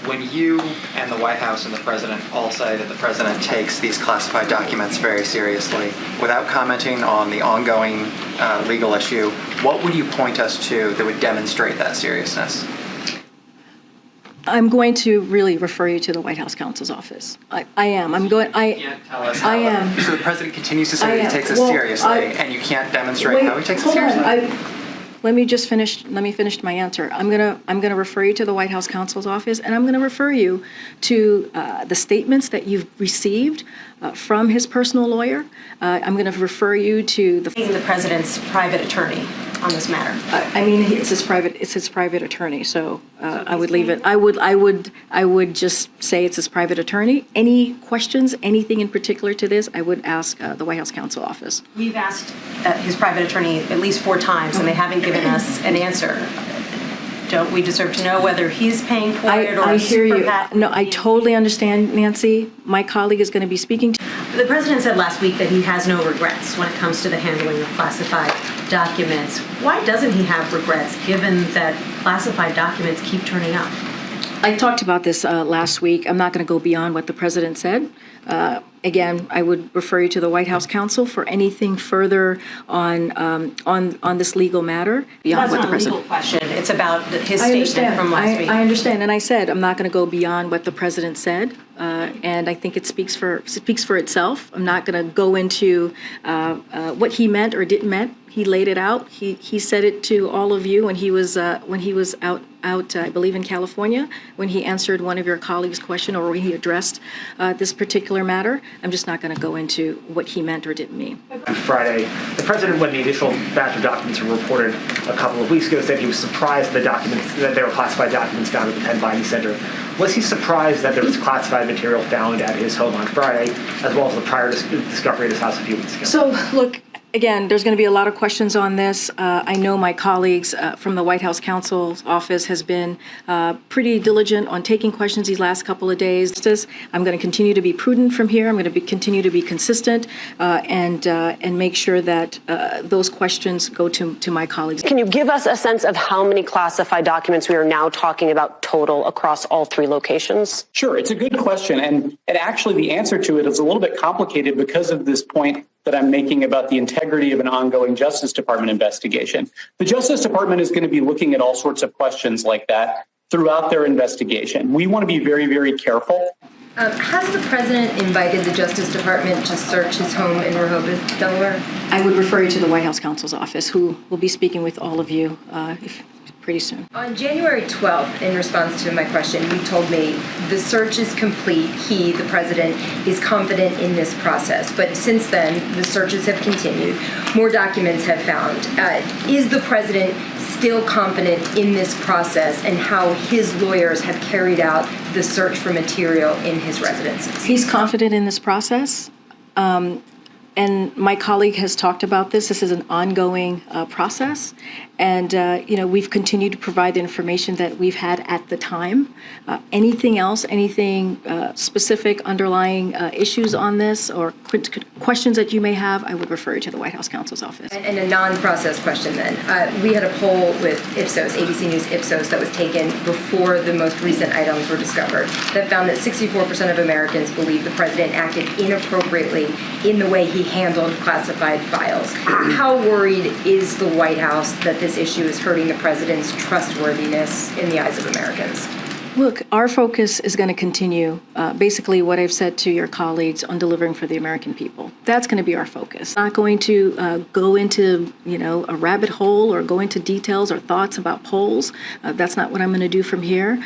When you and the White House and the President all say that the President takes these classified documents very seriously, without commenting on the ongoing legal issue, what would you point us to that would demonstrate that seriousness? I'm going to really refer you to the White House counsel's office. I am. I'm going. You can't tell us how. I am. So the President continues to say that he takes this seriously, and you can't demonstrate how he takes it seriously? Let me just finish. Let me finish my answer. I'm gonna refer you to the White House counsel's office, and I'm gonna refer you to the statements that you've received from his personal lawyer. I'm gonna refer you to the President's private attorney on this matter. I mean, it's his private attorney. So I would leave it. I would just say it's his private attorney. Any questions, anything in particular to this, I would ask the White House counsel office. We've asked his private attorney at least 4 times, and they haven't given us an answer. Don't we deserve to know whether he's paying for it or I hear you. PAC? No, I totally understand, Nancy. My colleague is going to be speaking to The President said last week that he has no regrets when it comes to the handling of classified documents. Why doesn't he have regrets, given that classified documents keep turning up? I talked about this last week. I'm not going to go beyond what the President said. Again, I would refer you to the White House counsel for anything further on this legal matter beyond what the President. That's not a legal question. It's about his statement from last week. I understand, and I said I'm not going to go beyond what the President said, and I think it speaks for itself. I'm not going to go into what he meant or didn't meant. He laid it out. He said it to all of you when he was out, I believe, in California, when he answered one of your colleagues' question or when he addressed this particular matter. I'm just not going to go into what he meant or didn't mean. On Friday, the President, when the initial batch of documents were reported a couple of weeks ago, said he was surprised that there were classified documents found at the Penn Binding Center. Was he surprised that there was classified material found at his home on Friday, as well as the prior discovery at his house a few weeks ago? So, look, again, there's going to be a lot of questions on this. I know my colleagues from the White House counsel's office has been pretty diligent on taking questions these last couple of days. I'm going to continue to be prudent from here. I'm going to continue to be consistent and make sure that those questions go to my colleagues. Can you give us a sense of how many classified documents we are now talking about total across all 3 locations? Sure, it's a good question. And actually the answer to it is a little bit complicated because of this point that I'm making about the integrity of an ongoing Justice Department investigation. The Justice Department is going to be looking at all sorts of questions like that throughout their investigation. We want to be very, very careful. Has the President invited the Justice Department to search his home in Rehoboth, Delaware? I would refer you to the White House counsel's office, who will be speaking with all of you pretty soon. On January 12th, in response to my question, you told me the search is complete. He, the President, is confident in this process. But since then, the searches have continued. More documents have found. Is the President still confident in this process and how his lawyers have carried out the search for material in his residences? He's confident in this process. And my colleague has talked about this. This is an ongoing process. And, we've continued to provide the information that we've had at the time. Anything else, anything specific underlying issues on this or questions that you may have, I would refer you to the White House counsel's office. And a non-process question then. We had a poll with Ipsos, ABC News Ipsos, that was taken before the most recent items were discovered that found that 64% of Americans believe the President acted inappropriately in the way he handled classified files. How worried is the White House that this issue is hurting the President's trustworthiness in the eyes of Americans? Look, our focus is going to continue, basically what I've said to your colleagues on delivering for the American people. That's going to be our focus. Not going to go into, a rabbit hole or go into details or thoughts about polls. That's not what I'm going to do from here.